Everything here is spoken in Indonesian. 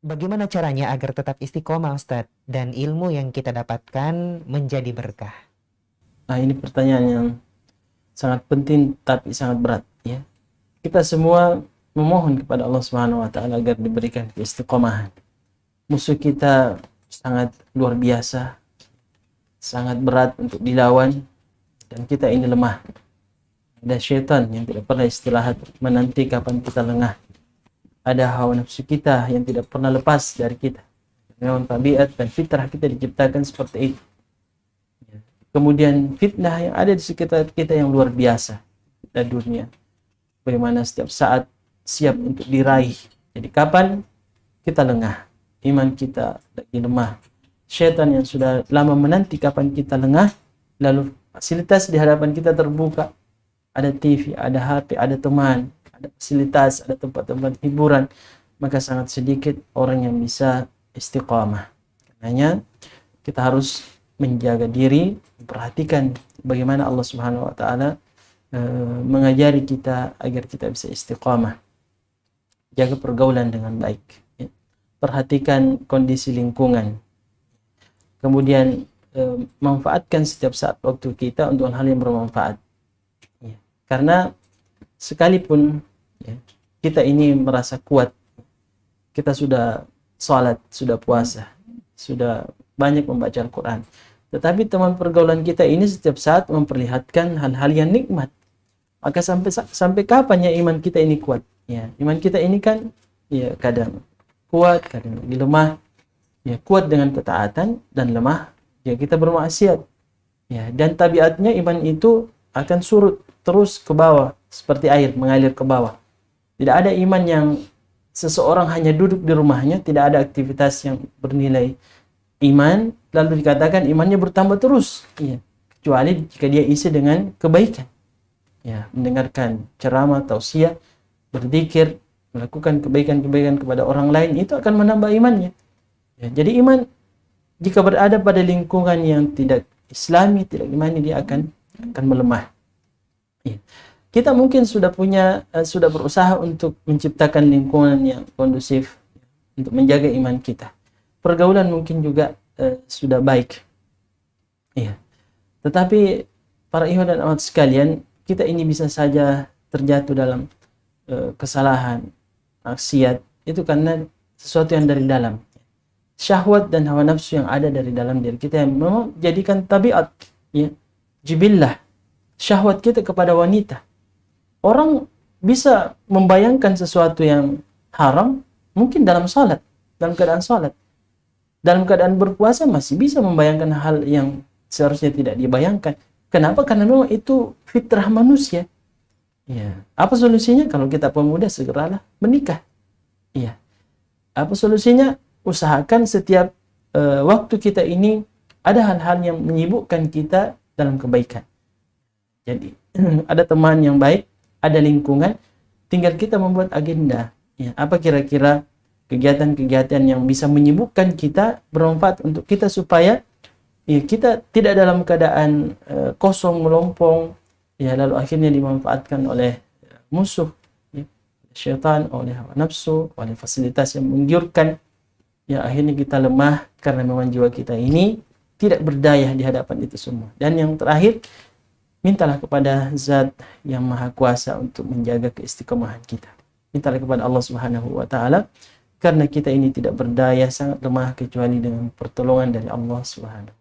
Bagaimana caranya agar tetap istiqomah, Ustadz, dan ilmu yang kita dapatkan menjadi berkah? Nah, ini pertanyaan yang sangat penting tapi sangat berat ya. Kita semua memohon kepada Allah Subhanahu wa taala agar diberikan keistiqomahan. Musuh kita sangat luar biasa, sangat berat untuk dilawan, dan kita ini lemah. Ada syaitan yang tidak pernah istirahat menanti kapan kita lengah. Ada hawa nafsu kita yang tidak pernah lepas dari kita. Memang tabiat dan fitrah kita diciptakan seperti itu. Kemudian fitnah yang ada di sekitar kita yang luar biasa dan dunia. Bagaimana setiap saat siap untuk diraih. Jadi kapan kita lengah, iman kita lagi lemah. Syaitan yang sudah lama menanti kapan kita lengah, lalu fasilitas di hadapan kita terbuka. Ada TV, ada HP, ada teman, ada fasilitas, ada tempat-tempat hiburan. Maka sangat sedikit orang yang bisa istiqamah. Karenanya kita harus menjaga diri, memperhatikan bagaimana Allah Subhanahu wa taala mengajari kita agar kita bisa istiqamah. Jaga pergaulan dengan baik, ya. Perhatikan kondisi lingkungan. Kemudian manfaatkan setiap saat waktu kita untuk hal yang bermanfaat. Ya. Karena sekalipun ya, kita ini merasa kuat, kita sudah sholat, sudah puasa, sudah banyak membaca Al-Quran, tetapi teman pergaulan kita ini setiap saat memperlihatkan hal-hal yang nikmat. Maka sampai kapan ya iman kita ini kuat? Ya, iman kita ini kan ya kadang kuat, kadang lagi lemah. Ya, kuat dengan ketaatan dan lemah ya kita bermaksiat. Ya, dan tabiatnya iman itu akan surut terus ke bawah seperti air mengalir ke bawah. Tidak ada iman yang seseorang hanya duduk di rumahnya, tidak ada aktivitas yang bernilai iman, lalu dikatakan imannya bertambah terus. Ya, kecuali jika dia isi dengan kebaikan. Ya, mendengarkan ceramah, tausiah, berzikir, melakukan kebaikan-kebaikan kepada orang lain, itu akan menambah imannya. Ya, jadi iman jika berada pada lingkungan yang tidak islami, tidak imani, dia akan melemah. Ya. Kita mungkin sudah berusaha untuk menciptakan lingkungan yang kondusif untuk menjaga iman kita. Pergaulan mungkin juga sudah baik. Ya. Tetapi para ikhwan dan akhwat sekalian, kita ini bisa saja terjatuh dalam kesalahan, maksiat, itu karena sesuatu yang dari dalam. Syahwat dan hawa nafsu yang ada dari dalam diri kita yang memang jadikan tabiat, ya, jibillah, syahwat kita kepada wanita. Orang bisa membayangkan sesuatu yang haram mungkin dalam salat, dalam keadaan salat. Dalam keadaan berpuasa masih bisa membayangkan hal yang seharusnya tidak dibayangkan. Kenapa? Karena memang itu fitrah manusia. Ya. Apa solusinya? Kalau kita pemuda, segeralah menikah. Ya. Apa solusinya? Usahakan setiap waktu kita ini ada hal-hal yang menyibukkan kita dalam kebaikan. Jadi ada teman yang baik, ada lingkungan, tinggal kita membuat agenda. Ya, apa kira-kira kegiatan-kegiatan yang bisa menyibukkan kita, bermanfaat untuk kita supaya ya, kita tidak dalam keadaan kosong, melompong, ya, lalu akhirnya dimanfaatkan oleh musuh, ya, syaitan, oleh hawa nafsu, oleh fasilitas yang menggiurkan. Ya, akhirnya kita lemah karena memang jiwa kita ini tidak berdaya di hadapan itu semua. Dan yang terakhir, mintalah kepada Zat yang Maha Kuasa untuk menjaga keistiqomahan kita. Mintalah kepada Allah Subhanahu wa taala karena kita ini tidak berdaya, sangat lemah kecuali dengan pertolongan dari Allah Subhanahu